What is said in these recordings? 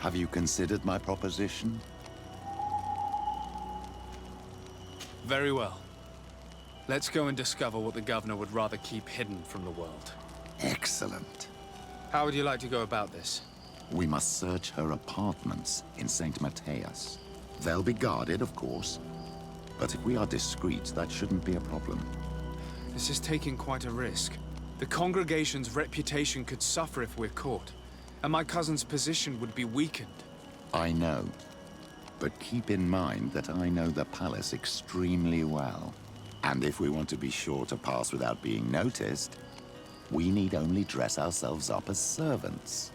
Have you considered my proposition? Very well. Let's go and discover what the governor would rather keep hidden from the world. Excellent. How would you like to go about this? We must search her apartments in St. Matthias. They'll be guarded, of course. But if we are discreet, that shouldn't be a problem. This is taking quite a risk. The congregation's reputation could suffer if we're caught, and my cousin's position would be weakened. I know. But keep in mind that I know the palace extremely well. And if we want to be sure to pass without being noticed, we need only dress ourselves up as servants.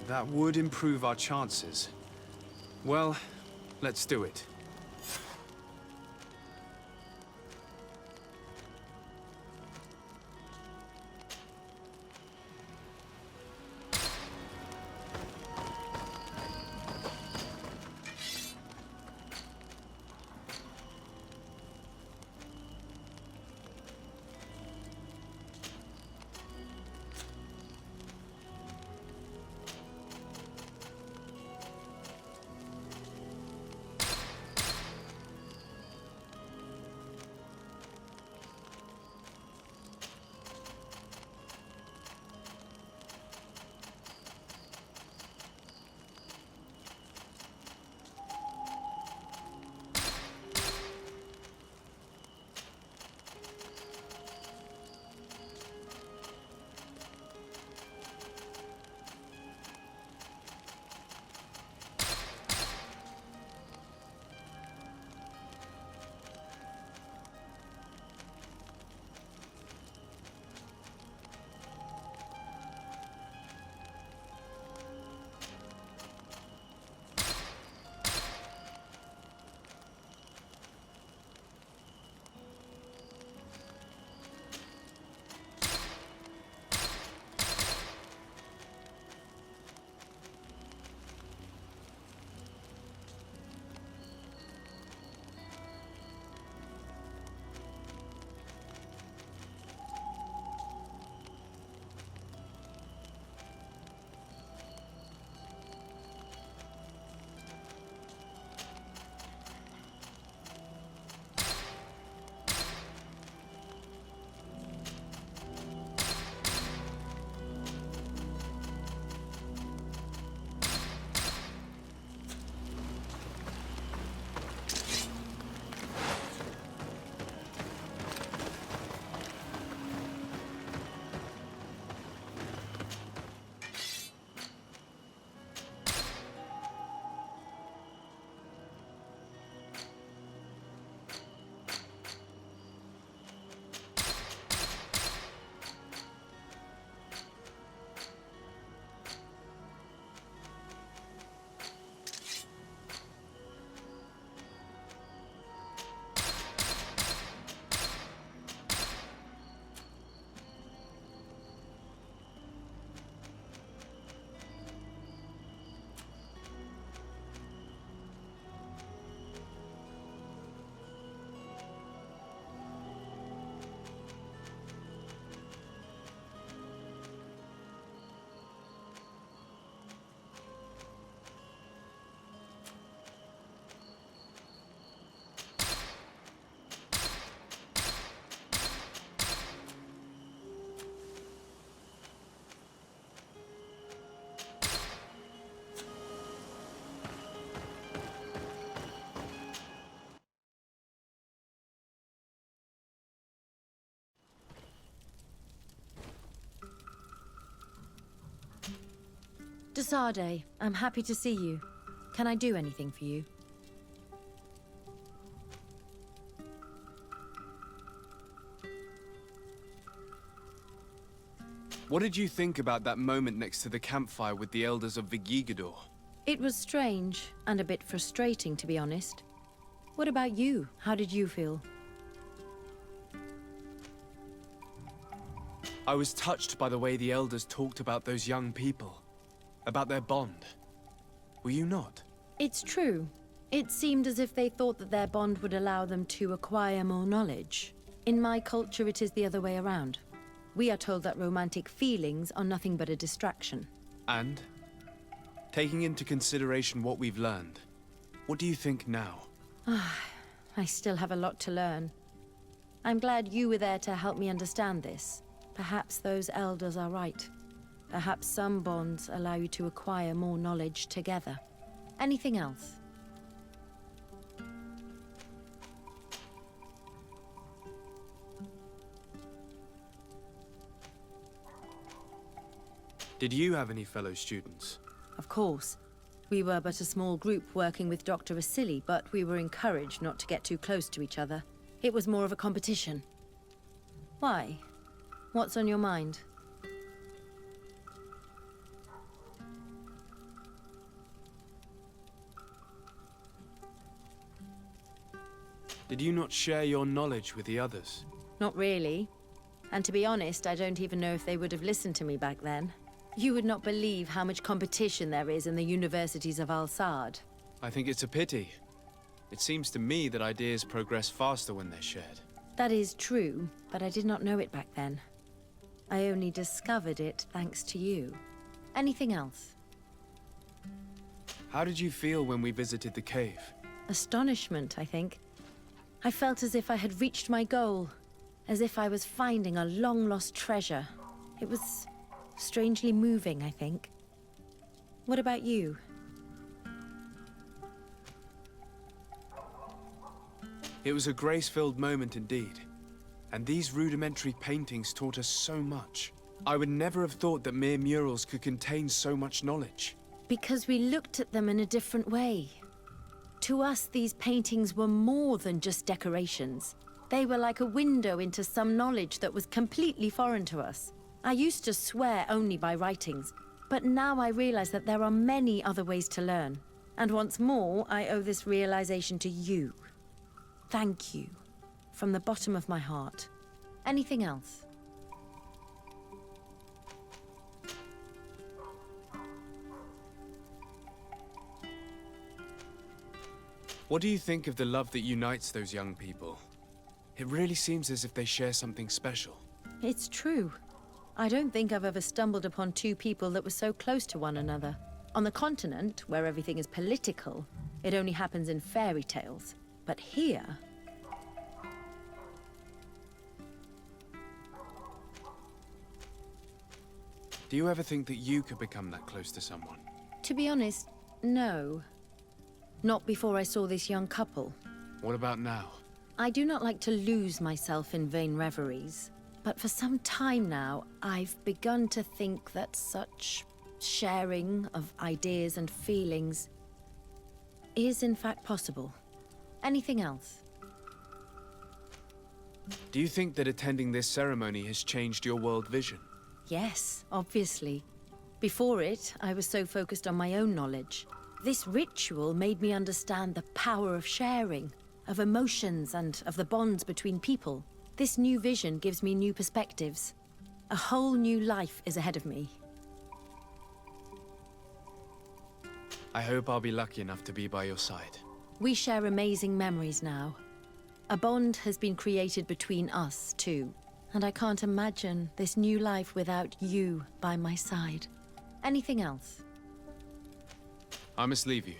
That would improve our chances. Well, let's do it. Desade, I'm happy to see you. Can I do anything for you? What did you think about that moment next to the campfire with the elders of Vigigador? It was strange, and a bit frustrating, to be honest. What about you? How did you feel? I was touched by the way the elders talked about those young people. About their bond. Were you not? It's true. It seemed as if they thought that their bond would allow them to acquire more knowledge. In my culture, it is the other way around. We are told that romantic feelings are nothing but a distraction. And? Taking into consideration what we've learned, what do you think now? I still have a lot to learn. I'm glad you were there to help me understand this. Perhaps those elders are right. Perhaps some bonds allow you to acquire more knowledge together. Anything else? Did you have any fellow students? Of course. We were but a small group working with Dr. Vasily, but we were encouraged not to get too close to each other. It was more of a competition. Why? What's on your mind? Did you not share your knowledge with the others? Not really. And to be honest, I don't even know if they would have listened to me back then. You would not believe how much competition there is in the universities of Al-Saad. I think it's a pity. It seems to me that ideas progress faster when they're shared. That is true, but I did not know it back then. I only discovered it thanks to you. Anything else? How did you feel when we visited the cave? Astonishment, I think. I felt as if I had reached my goal, as if I was finding a long-lost treasure. It was strangely moving, I think. What about you? It was a grace-filled moment indeed. And these rudimentary paintings taught us so much. I would never have thought that mere murals could contain so much knowledge. Because we looked at them in a different way. To us, these paintings were more than just decorations. They were like a window into some knowledge that was completely foreign to us. I used to swear only by writings, but now I realize that there are many other ways to learn. And once more, I owe this realization to you. Thank you. From the bottom of my heart. Anything else? What do you think of the love that unites those young people? It really seems as if they share something special. It's true. I don't think I've ever stumbled upon two people that were so close to one another. On the continent, where everything is political, it only happens in fairy tales. But here... Do you ever think that you could become that close to someone? To be honest, no. Not before I saw this young couple. What about now? I do not like to lose myself in vain reveries. But for some time now, I've begun to think that such sharing of ideas and feelings is in fact possible. Anything else? Do you think that attending this ceremony has changed your world vision? Yes, obviously. Before it, I was so focused on my own knowledge. This ritual made me understand the power of sharing, of emotions, and of the bonds between people. This new vision gives me new perspectives. A whole new life is ahead of me. I hope I'll be lucky enough to be by your side. We share amazing memories now. A bond has been created between us, too. And I can't imagine this new life without you by my side. Anything else? I must leave you.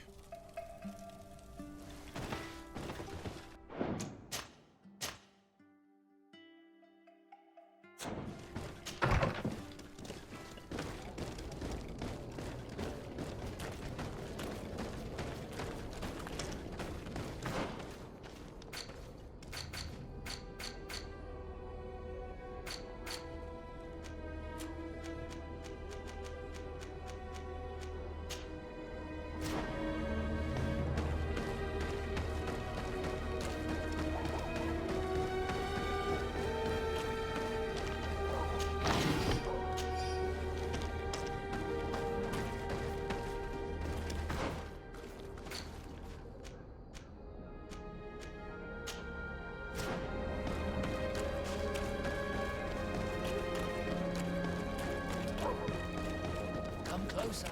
Closer.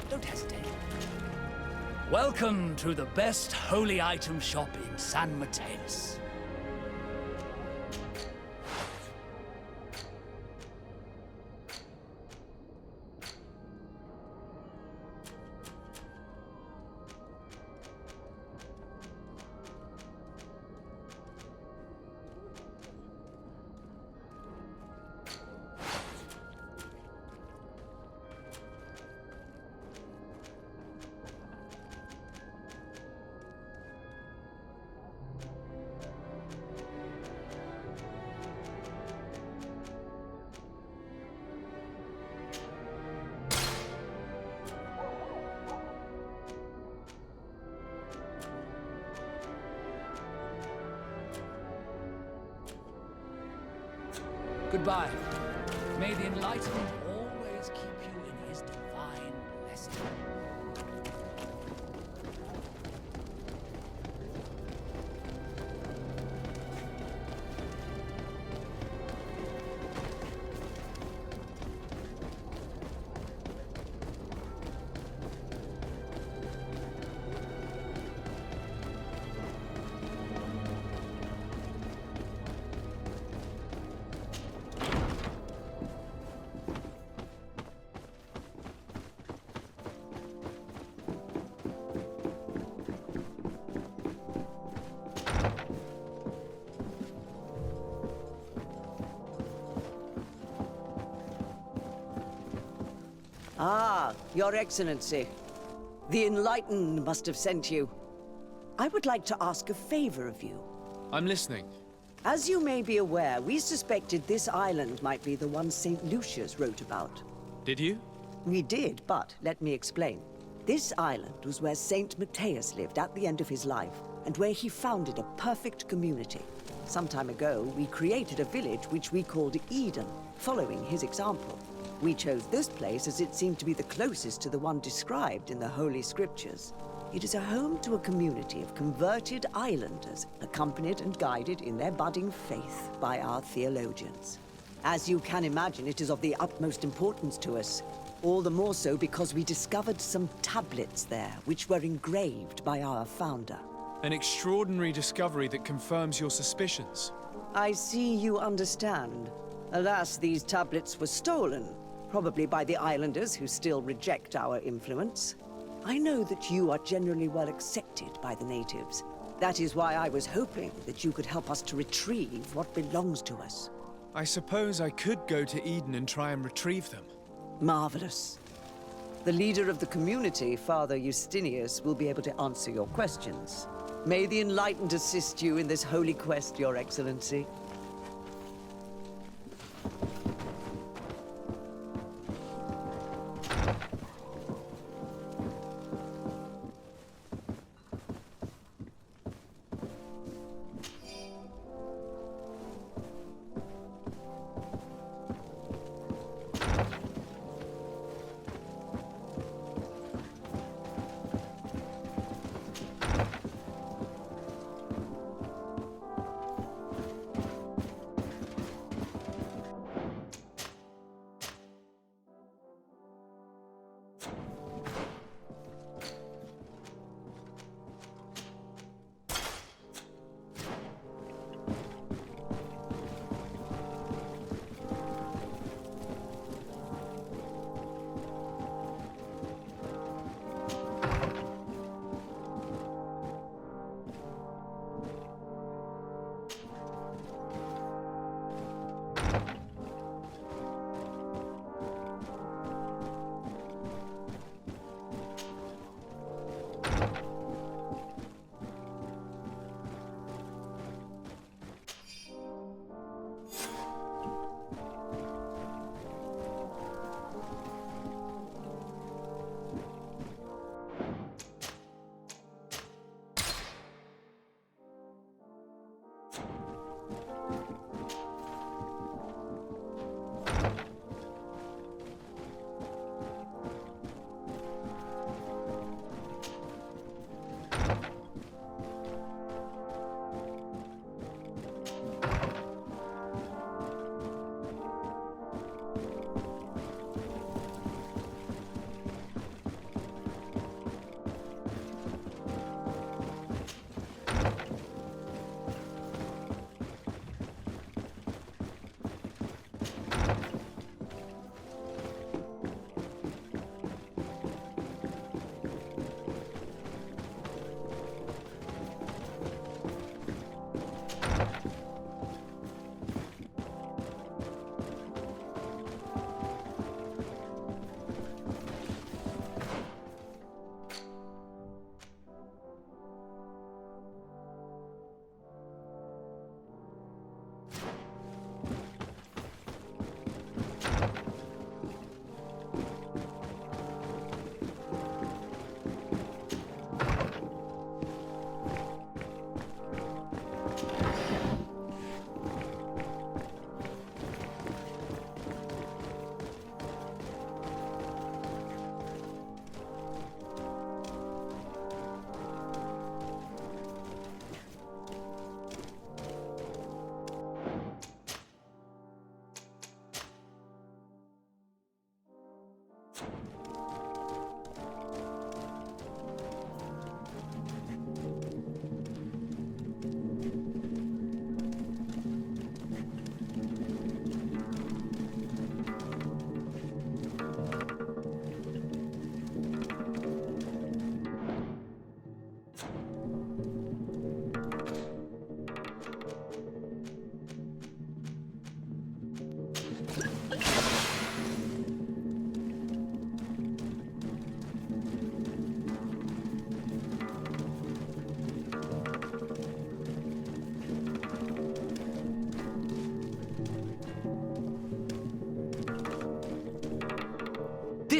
Don't hesitate. Welcome to the best holy item shop in San Mateus. Goodbye. May the Enlightened always keep you in his divine blessing. Ah, Your Excellency. The Enlightened must have sent you. I would like to ask a favor of you. I'm listening. As you may be aware, we suspected this island might be the one St. Lucius wrote about. Did you? We did, but let me explain. This island was where St. Matthias lived at the end of his life, and where he founded a perfect community. Some time ago, we created a village which we called Eden, following his example. We chose this place as it seemed to be the closest to the one described in the Holy Scriptures. It is a home to a community of converted islanders, accompanied and guided in their budding faith by our theologians. As you can imagine, it is of the utmost importance to us. All the more so because we discovered some tablets there, which were engraved by our founder. An extraordinary discovery that confirms your suspicions. I see you understand. Alas, these tablets were stolen, probably by the islanders who still reject our influence. I know that you are generally well accepted by the natives. That is why I was hoping that you could help us to retrieve what belongs to us. I suppose I could go to Eden and try and retrieve them. Marvelous. The leader of the community, Father Justinius, will be able to answer your questions. May the Enlightened assist you in this holy quest, Your Excellency.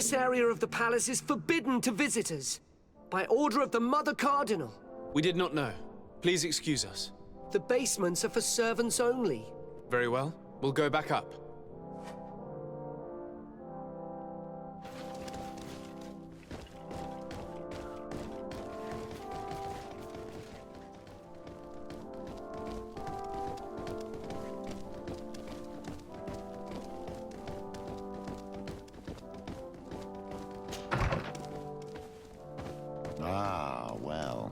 This area of the palace is forbidden to visitors. By order of the Mother Cardinal. We did not know. Please excuse us. The basements are for servants only. Very well. We'll go back up. Ah, well.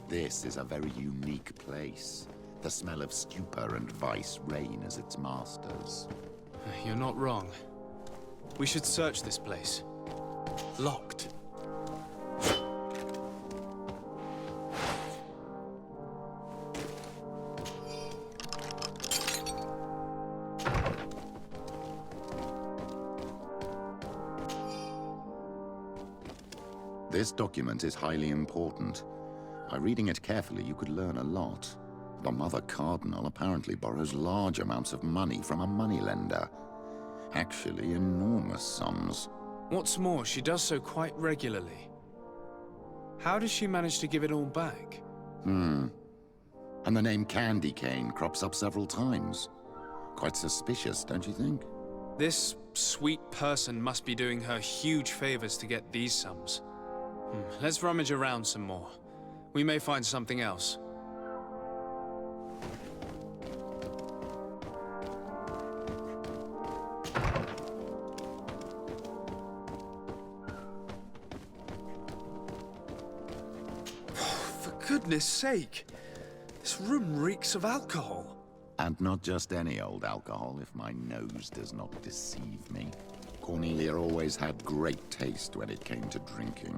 This is a very unique place. The smell of stupor and vice reign as its masters. You're not wrong. We should search this place. Locked. This document is highly important. By reading it carefully, you could learn a lot. The Mother Cardinal apparently borrows large amounts of money from a moneylender. Actually, enormous sums. What's more, she does so quite regularly. How does she manage to give it all back? And the name Candy Cane crops up several times. Quite suspicious, don't you think? This sweet person must be doing her huge favors to get these sums. Let's rummage around some more. We may find something else. For goodness sake! This room reeks of alcohol. And not just any old alcohol, if my nose does not deceive me. Cornelia always had great taste when it came to drinking.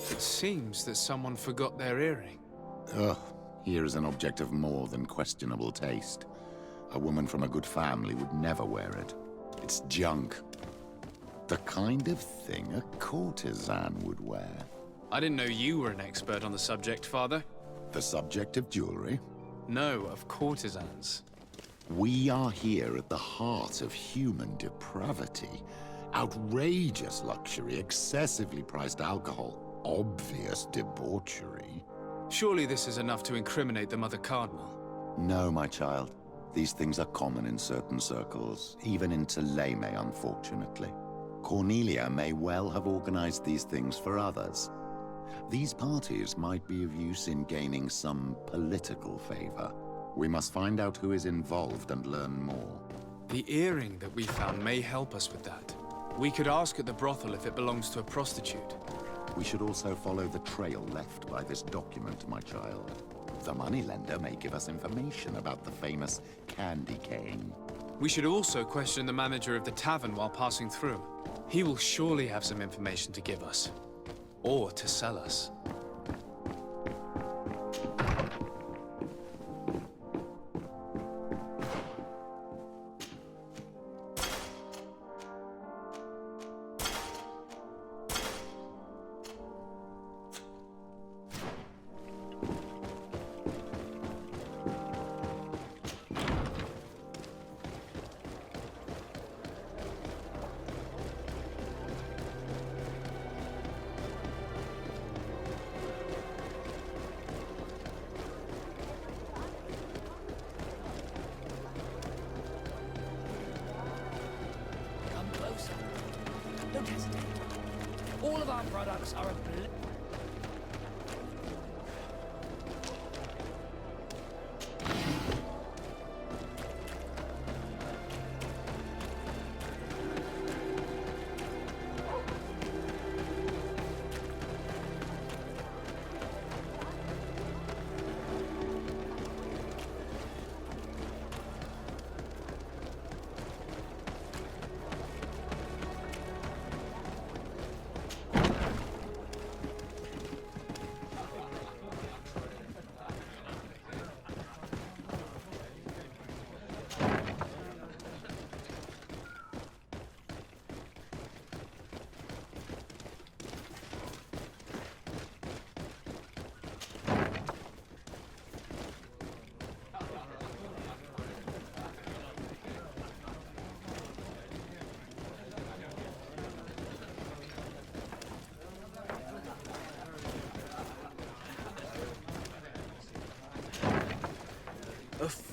It seems that someone forgot their earring. Ugh, here is an object of more than questionable taste. A woman from a good family would never wear it. It's junk. The kind of thing a courtesan would wear. I didn't know you were an expert on the subject, Father. The subject of jewelry? No, of courtesans. We are here at the heart of human depravity. Outrageous luxury, excessively priced alcohol, obvious debauchery. Surely this is enough to incriminate the Mother Cardinal. No, my child. These things are common in certain circles, even in Thélème, unfortunately. Cornelia may well have organized these things for others. These parties might be of use in gaining some political favor. We must find out who is involved and learn more. The earring that we found may help us with that. We could ask at the brothel if it belongs to a prostitute. We should also follow the trail left by this document, my child. The moneylender may give us information about the famous Candy Cane. We should also question the manager of the tavern while passing through. He will surely have some information to give us. Or to sell us. Come closer. Don't hesitate. All of our products are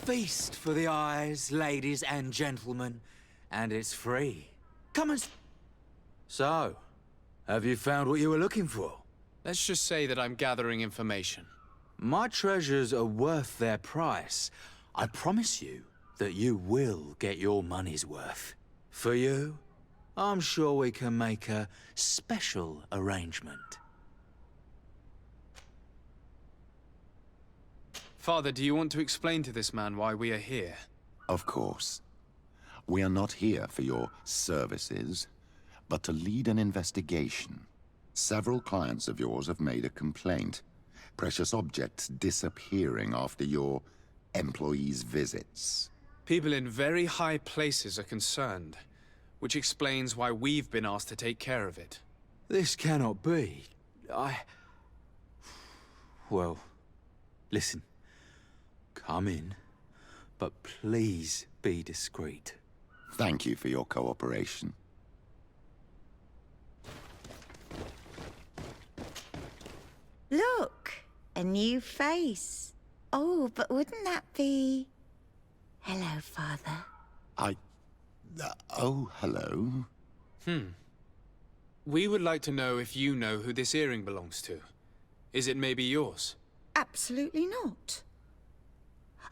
feast for the eyes, ladies and gentlemen, and it's free. Come and... So, have you found what you were looking for? Let's just say that I'm gathering information. My treasures are worth their price. I promise you that you will get your money's worth. For you, I'm sure we can make a special arrangement. Father, do you want to explain to this man why we are here? Of course. We are not here for your services, but to lead an investigation. Several clients of yours have made a complaint. Precious objects disappearing after your employees' visits. People in very high places are concerned, which explains why we've been asked to take care of it. This cannot be. Well, listen. Come in, but please be discreet. Thank you for your cooperation. Look, a new face. Oh, but wouldn't that be... Hello, Father. Oh, hello. We would like to know if you know who this earring belongs to. Is it maybe yours? Absolutely not.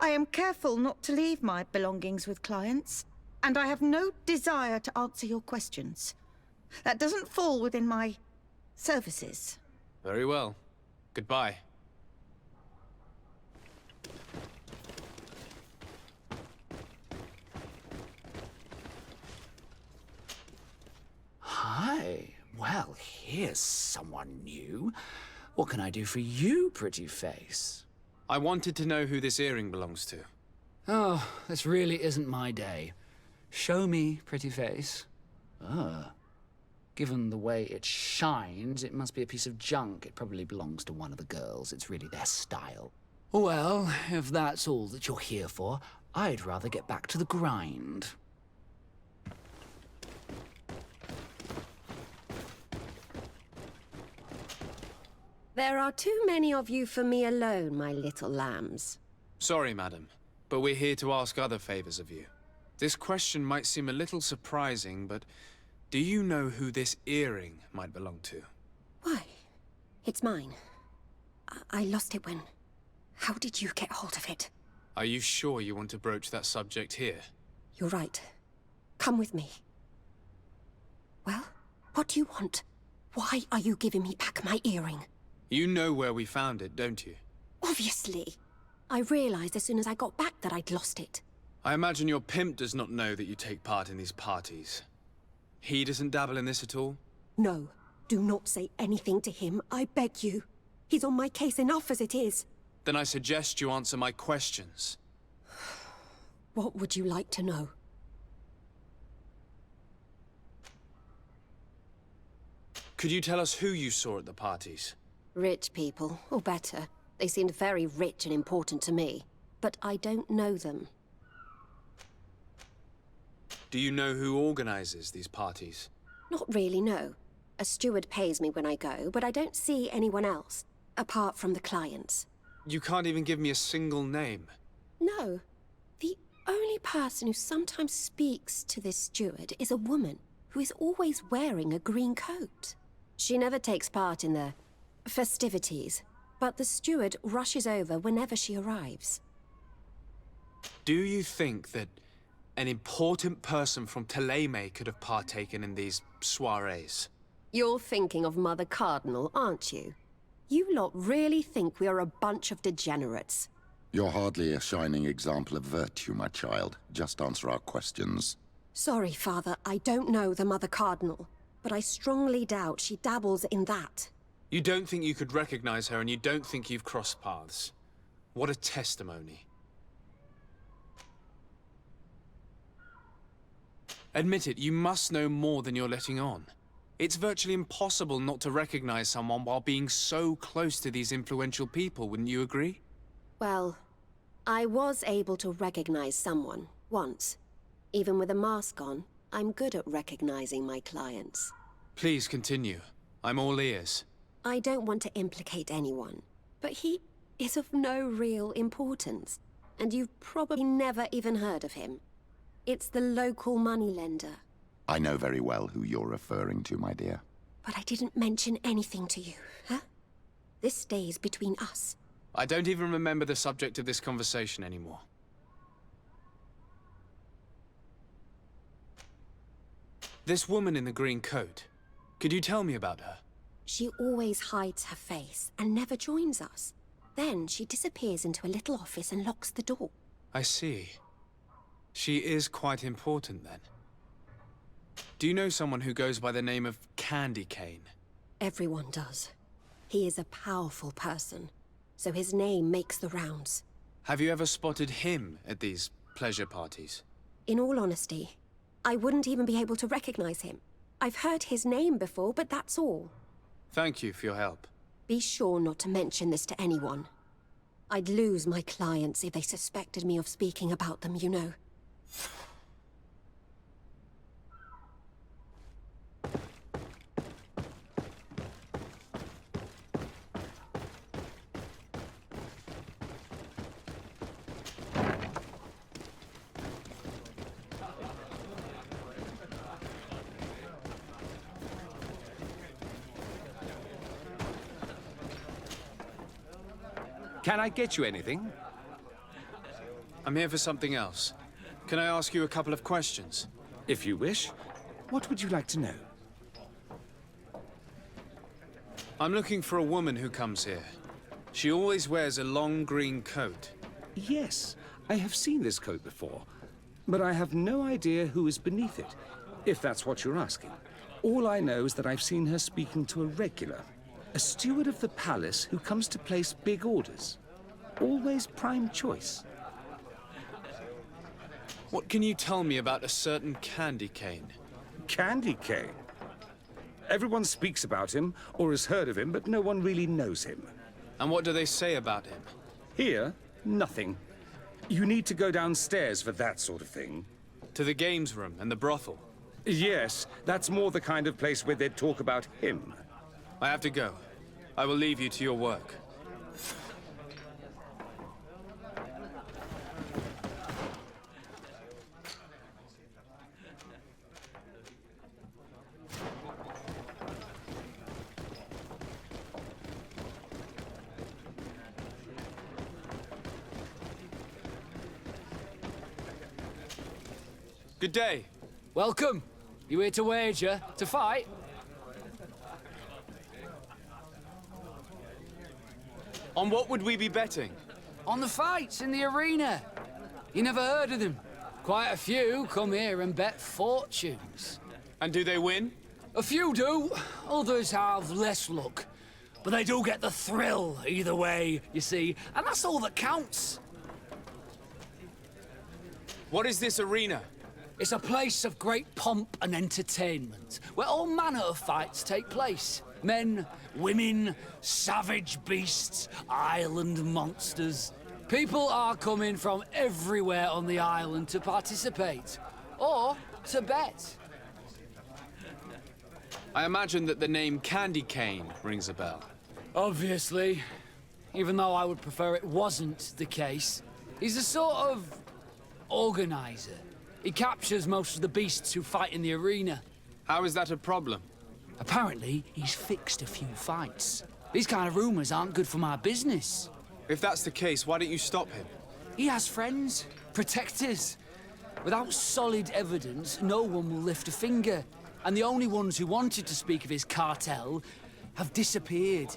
I am careful not to leave my belongings with clients, and I have no desire to answer your questions. That doesn't fall within my services. Very well. Goodbye. Hi. Well, here's someone new. What can I do for you, pretty face? I wanted to know who this earring belongs to. Oh, this really isn't my day. Show me, pretty face. Given the way it shines, it must be a piece of junk. It probably belongs to one of the girls. It's really their style. Well, if that's all that you're here for, I'd rather get back to the grind. There are too many of you for me alone, my little lambs. Sorry, madam, but we're here to ask other favors of you. This question might seem a little surprising, but do you know who this earring might belong to? Why? It's mine. I lost it when... How did you get hold of it? Are you sure you want to broach that subject here? You're right. Come with me. Well, what do you want? Why are you giving me back my earring? You know where we found it, don't you? Obviously. I realized as soon as I got back that I'd lost it. I imagine your pimp does not know that you take part in these parties. He doesn't dabble in this at all? No. Do not say anything to him, I beg you. He's on my case enough as it is. Then I suggest you answer my questions. What would you like to know? Could you tell us who you saw at the parties? Rich people, or better. They seemed very rich and important to me. But I don't know them. Do you know who organizes these parties? Not really, no. A steward pays me when I go, but I don't see anyone else, apart from the clients. You can't even give me a single name. No. The only person who sometimes speaks to this steward is a woman who is always wearing a green coat. She never takes part in the festivities, but the steward rushes over whenever she arrives. Do you think that an important person from Thélème could have partaken in these soirees? You're thinking of Mother Cardinal, aren't you? You lot really think we are a bunch of degenerates. You're hardly a shining example of virtue, my child. Just answer our questions. Sorry, Father, I don't know the Mother Cardinal, but I strongly doubt she dabbles in that. You don't think you could recognize her, and you don't think you've crossed paths. What a testimony. Admit it, you must know more than you're letting on. It's virtually impossible not to recognize someone while being so close to these influential people, wouldn't you agree? Well, I was able to recognize someone, once. Even with a mask on, I'm good at recognizing my clients. Please continue. I'm all ears. I don't want to implicate anyone, but he is of no real importance. And you've probably never even heard of him. It's the local moneylender. I know very well who you're referring to, my dear. But I didn't mention anything to you, huh? This stays between us. I don't even remember the subject of this conversation anymore. This woman in the green coat, could you tell me about her? She always hides her face and never joins us. Then she disappears into a little office and locks the door. I see. She is quite important then. Do you know someone who goes by the name of Candy Cane? Everyone does. He is a powerful person, so his name makes the rounds. Have you ever spotted him at these pleasure parties? In all honesty, I wouldn't even be able to recognize him. I've heard his name before, but that's all. Thank you for your help. Be sure not to mention this to anyone. I'd lose my clients if they suspected me of speaking about them, you know. Can I get you anything? I'm here for something else. Can I ask you a couple of questions? If you wish. What would you like to know? I'm looking for a woman who comes here. She always wears a long green coat. Yes, I have seen this coat before, but I have no idea who is beneath it, if that's what you're asking. All I know is that I've seen her speaking to a regular, a steward of the palace who comes to place big orders. Always prime choice. What can you tell me about a certain Candy Cane? Candy Cane? Everyone speaks about him, or has heard of him, but no one really knows him. And what do they say about him? Here, nothing. You need to go downstairs for that sort of thing. To the games room and the brothel? Yes, that's more the kind of place where they'd talk about him. I have to go. I will leave you to your work. Good day. Welcome. You here to wager? To fight? On what would we be betting? On the fights in the arena. You never heard of them? Quite a few come here and bet fortunes. And do they win? A few do. Others have less luck. But they do get the thrill either way, you see. And that's all that counts. What is this arena? It's a place of great pomp and entertainment, where all manner of fights take place. Men, women, savage beasts, island monsters. People are coming from everywhere on the island to participate, or to bet. I imagine that the name Candy Cane rings a bell. Obviously, even though I would prefer it wasn't the case. He's a sort of organizer. He captures most of the beasts who fight in the arena. How is that a problem? Apparently, he's fixed a few fights. These kind of rumors aren't good for my business. If that's the case, why don't you stop him? He has friends, protectors. Without solid evidence, no one will lift a finger. And the only ones who wanted to speak of his cartel have disappeared.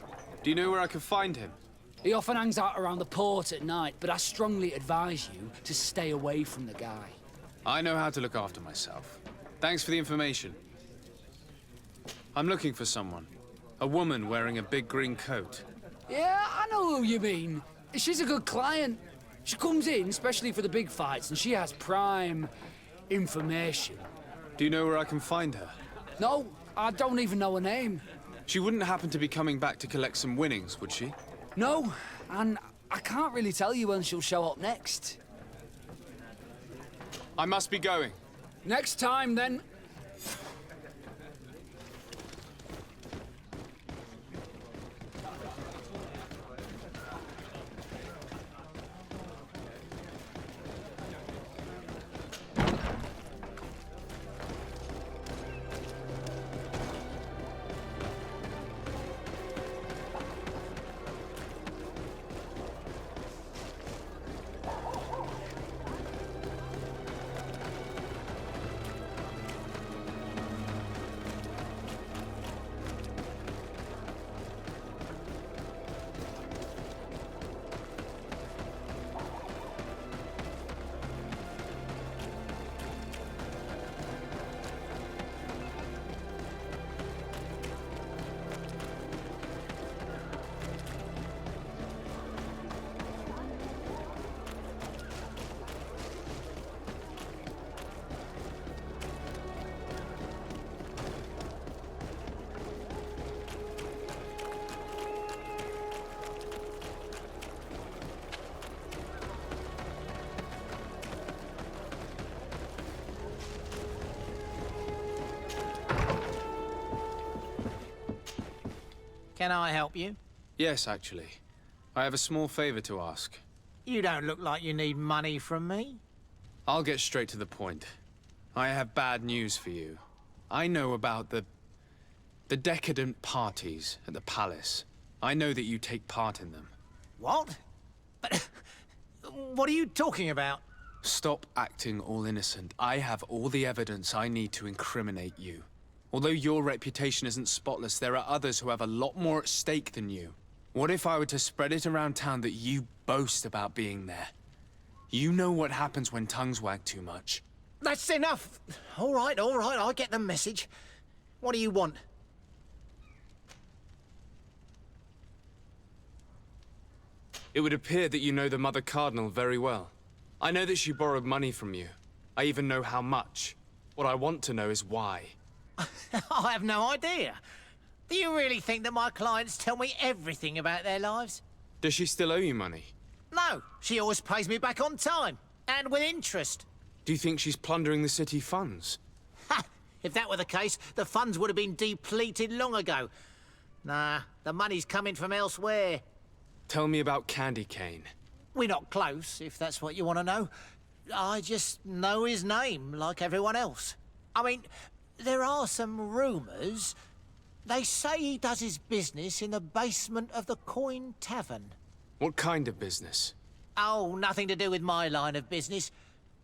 Do you know where I could find him? He often hangs out around the port at night, but I strongly advise you to stay away from the guy. I know how to look after myself. Thanks for the information. I'm looking for someone. A woman wearing a big green coat. Yeah, I know who you mean. She's a good client. She comes in, especially for the big fights, and she has prime information. Do you know where I can find her? No, I don't even know her name. She wouldn't happen to be coming back to collect some winnings, would she? No, and I can't really tell you when she'll show up next. I must be going. Next time, then. Can I help you? Yes, actually. I have a small favor to ask. You don't look like you need money from me. I'll get straight to the point. I have bad news for you. I know about the decadent parties at the palace. I know that you take part in them. What? But what are you talking about? Stop acting all innocent. I have all the evidence I need to incriminate you. Although your reputation isn't spotless, there are others who have a lot more at stake than you. What if I were to spread it around town that you boast about being there? You know what happens when tongues wag too much. That's enough. All right, I get the message. What do you want? It would appear that you know the Mother Cardinal very well. I know that she borrowed money from you. I even know how much. What I want to know is why. I have no idea. Do you really think that my clients tell me everything about their lives? Does she still owe you money? No, she always pays me back on time, and with interest. Do you think she's plundering the city funds? Ha! If that were the case, the funds would have been depleted long ago. Nah, the money's coming from elsewhere. Tell me about Candy Cane. We're not close, if that's what you want to know. I just know his name, like everyone else. I mean, there are some rumours. They say he does his business in the basement of the Coin Tavern. What kind of business? Oh, nothing to do with my line of business.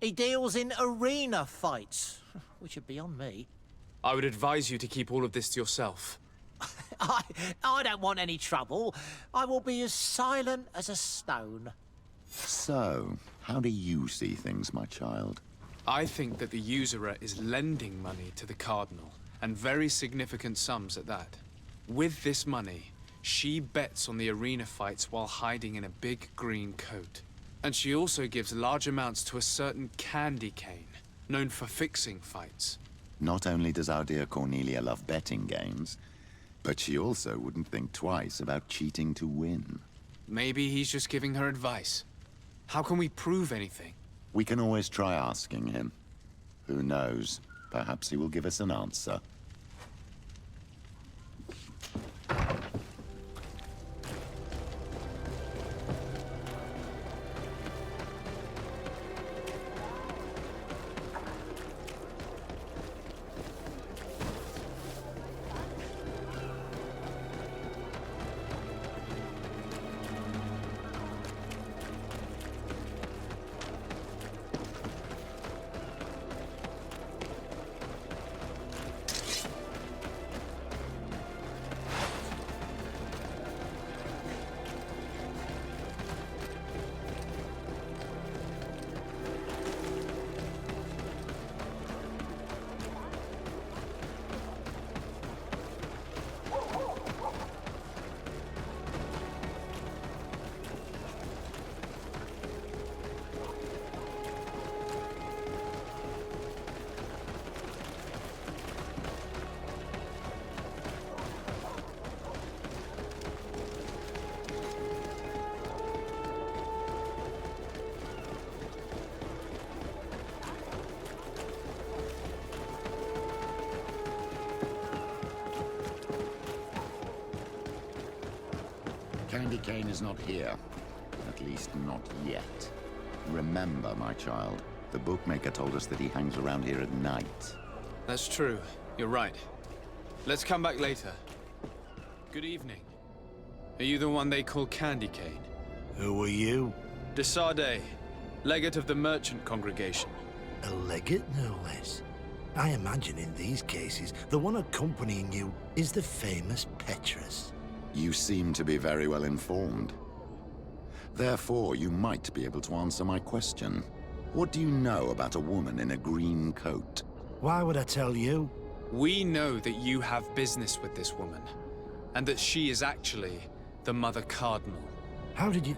He deals in arena fights, which would be on me. I would advise you to keep all of this to yourself. I don't want any trouble. I will be as silent as a stone. So, how do you see things, my child? I think that the usurer is lending money to the Cardinal, and very significant sums at that. With this money, she bets on the arena fights while hiding in a big green coat. And she also gives large amounts to a certain Candy Cane, known for fixing fights. Not only does our dear Cornelia love betting games, but she also wouldn't think twice about cheating to win. Maybe he's just giving her advice. How can we prove anything? We can always try asking him. Who knows? Perhaps he will give us an answer. Candy Cane is not here. At least not yet. Remember, my child, the bookmaker told us that he hangs around here at night. That's true. You're right. Let's come back later. Good evening. Are you the one they call Candy Cane? Who are you? De Sardet, legate of the merchant congregation. A legate, no less. I imagine in these cases, the one accompanying you is the famous Petrus. You seem to be very well informed. Therefore, you might be able to answer my question. What do you know about a woman in a green coat? Why would I tell you? We know that you have business with this woman, and that she is actually the Mother Cardinal. How did you...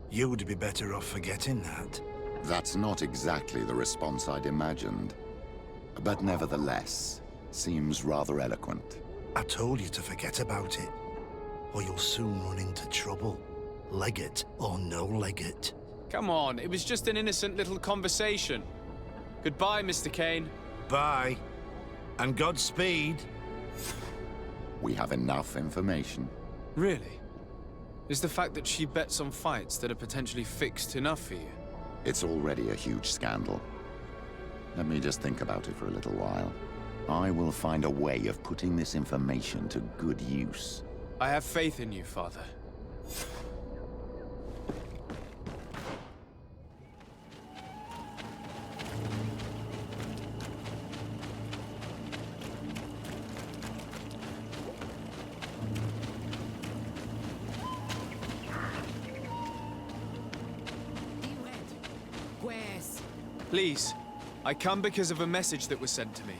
You would be better off forgetting that. That's not exactly the response I'd imagined. But nevertheless, seems rather eloquent. I told you to forget about it, or you'll soon run into trouble. Legate or no legate. Come on, it was just an innocent little conversation. Goodbye, Mr. Kane. Bye. And Godspeed. We have enough information. Really? Is the fact that she bets on fights that are potentially fixed enough for you? It's already a huge scandal. Let me just think about it for a little while. I will find a way of putting this information to good use. I have faith in you, Father. Please, I come because of a message that was sent to me.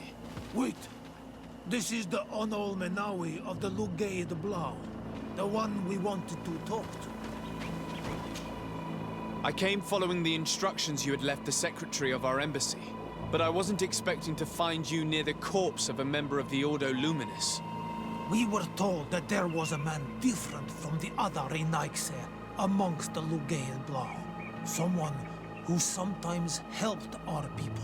Wait. This is the Onol Menawi of the Lugay de Blau. The one we wanted to talk to. I came following the instructions you had left the secretary of our embassy. But I wasn't expecting to find you near the corpse of a member of the Ordo Luminis. We were told that there was a man different from the other Renaigse amongst the Lugay de Blau. Someone who sometimes helped our people.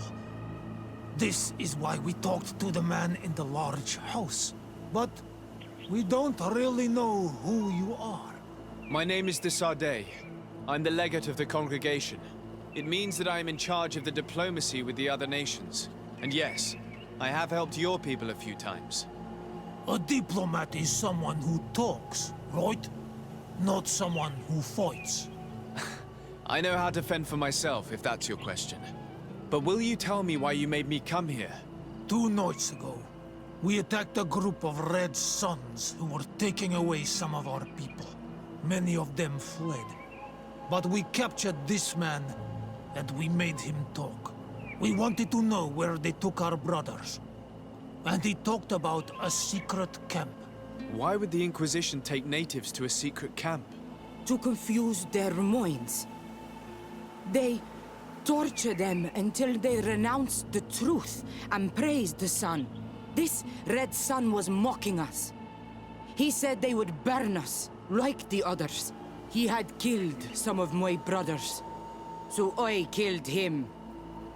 This is why we talked to the man in the large house. But we don't really know who you are. My name is de Sardet. I'm the legate of the congregation. It means that I am in charge of the diplomacy with the other nations. And yes, I have helped your people a few times. A diplomat is someone who talks, right? Not someone who fights. I know how to fend for myself, if that's your question. But will you tell me why you made me come here? 2 nights ago, we attacked a group of Red Suns who were taking away some of our people. Many of them fled. But we captured this man, and we made him talk. We wanted to know where they took our brothers. And he talked about a secret camp. Why would the Inquisition take natives to a secret camp? To confuse their minds. They torture them until they renounce the truth and praise the sun. This Red Sun was mocking us. He said they would burn us, like the others. He had killed some of my brothers, so I killed him.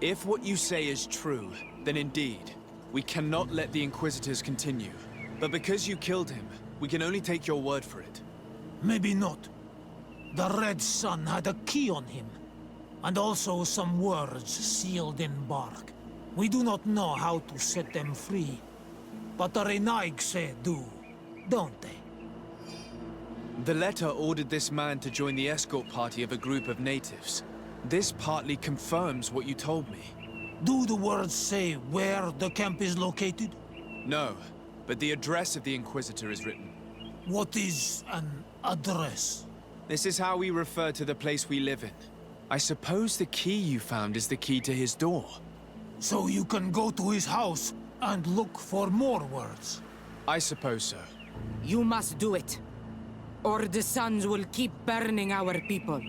If what you say is true, then indeed, we cannot let the Inquisitors continue. But because you killed him, we can only take your word for it. Maybe not. The Red Sun had a key on him. And also some words sealed in bark. We do not know how to set them free. But the Renaigse do, don't they? The letter ordered this man to join the escort party of a group of natives. This partly confirms what you told me. Do the words say where the camp is located? No, but the address of the Inquisitor is written. What is an address? This is how we refer to the place we live in. I suppose the key you found is the key to his door. So you can go to his house and look for more words? I suppose so. You must do it, or the suns will keep burning our people.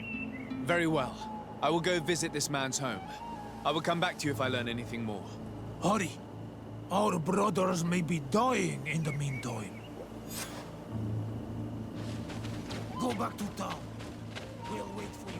Very well. I will go visit this man's home. I will come back to you if I learn anything more. Hurry. Our brothers may be dying in the meantime. Go back to town. We'll wait for you.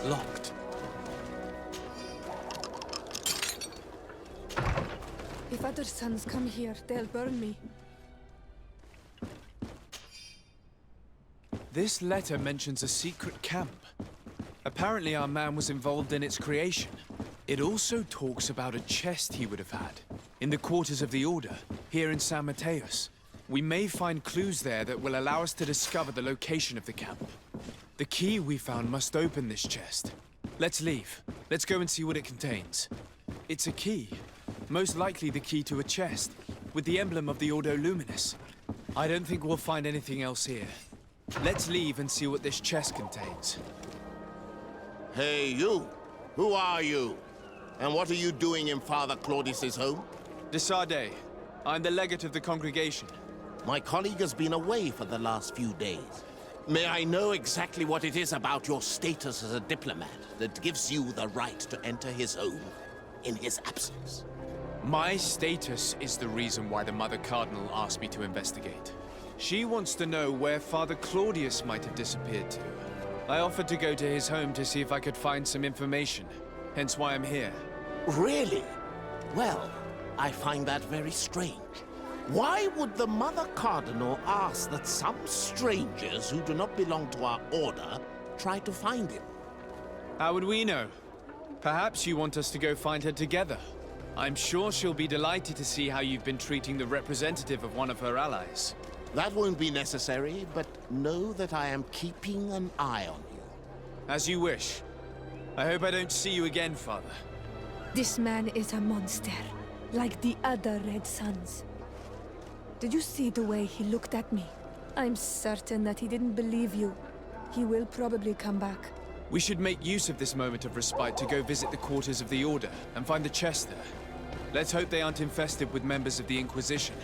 Locked. other sons come here, they'll burn me. This letter mentions a secret camp. Apparently our man was involved in its creation. It also talks about a chest he would have had, in the quarters of the Order, here in San Mateos. We may find clues there that will allow us to discover the location of the camp. The key we found must open this chest. Let's leave. Let's go and see what it contains. It's a key. Most likely the key to a chest, with the emblem of the Ordo Luminis. I don't think we'll find anything else here. Let's leave and see what this chest contains. Hey, you! Who are you? And what are you doing in Father Claudius's home? De Sardet. I'm the legate of the congregation. My colleague has been away for the last few days. May I know exactly what it is about your status as a diplomat that gives you the right to enter his home in his absence? My status is the reason why the Mother Cardinal asked me to investigate. She wants to know where Father Claudius might have disappeared to. I offered to go to his home to see if I could find some information, hence why I'm here. Really? Well, I find that very strange. Why would the Mother Cardinal ask that some strangers who do not belong to our order try to find him? How would we know? Perhaps you want us to go find her together. I'm sure she'll be delighted to see how you've been treating the representative of one of her allies. That won't be necessary, but know that I am keeping an eye on you. As you wish. I hope I don't see you again, Father. This man is a monster, like the other Red Sons. Did you see the way he looked at me? I'm certain that he didn't believe you. He will probably come back. We should make use of this moment of respite to go visit the quarters of the Order and find the chest there. Let's hope they aren't infested with members of the Inquisition.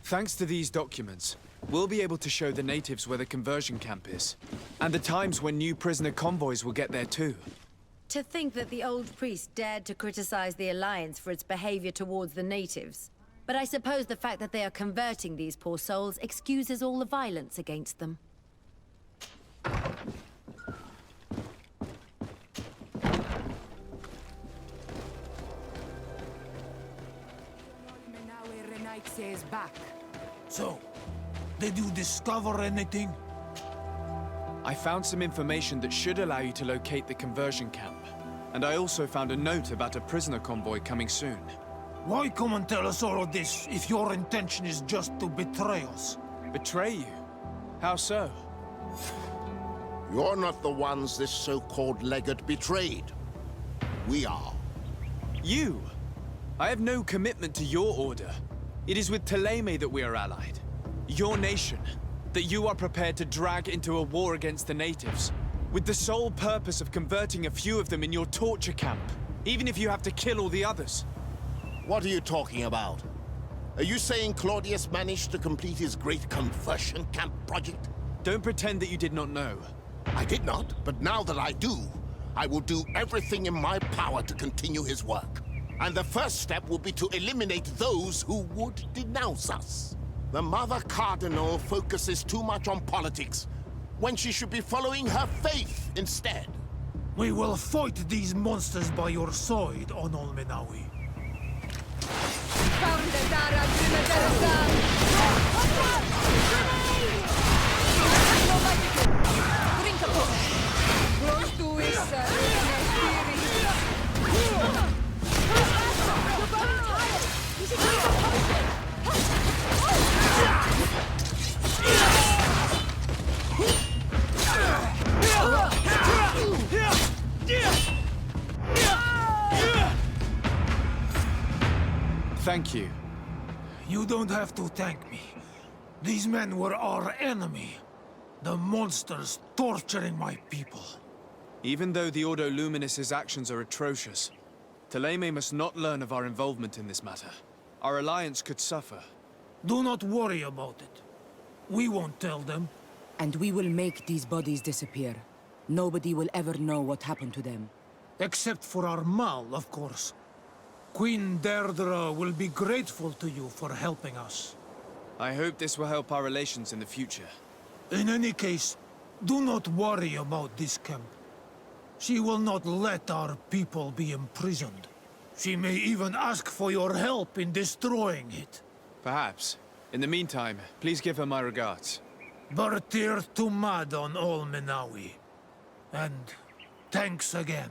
Thanks to these documents, we'll be able to show the natives where the conversion camp is, and the times when new prisoner convoys will get there too. To think that the old priest dared to criticize the Alliance for its behavior towards the natives. But I suppose the fact that they are converting these poor souls excuses all the violence against them. Is back. So, did you discover anything? I found some information that should allow you to locate the conversion camp. And I also found a note about a prisoner convoy coming soon. Why come and tell us all of this if your intention is just to betray us? Betray you? How so? You're not the ones this so-called legate betrayed. We are. You? I have no commitment to your order. It is with Thélème that we are allied. Your nation, that you are prepared to drag into a war against the natives, with the sole purpose of converting a few of them in your torture camp, even if you have to kill all the others. What are you talking about? Are you saying Claudius managed to complete his great conversion camp project? Don't pretend that you did not know. I did not, but now that I do, I will do everything in my power to continue his work. And the first step will be to eliminate those who would denounce us. The Mother Cardinal focuses too much on politics, when she should be following her faith instead. We will fight these monsters by your side, on Olmenawi. Thank you. You don't have to thank me. These men were our enemy. The monsters torturing my people. Even though the Ordo Luminis' actions are atrocious, Thélème must not learn of our involvement in this matter. Our alliance could suffer. Do not worry about it. We won't tell them. And we will make these bodies disappear. Nobody will ever know what happened to them. Except for our Mal, of course. Queen Deirdre will be grateful to you for helping us. I hope this will help our relations in the future. In any case, do not worry about this camp. She will not let our people be imprisoned. She may even ask for your help in destroying it. Perhaps. In the meantime, please give her my regards. Bertir Tumad on Olmenawi. And thanks again.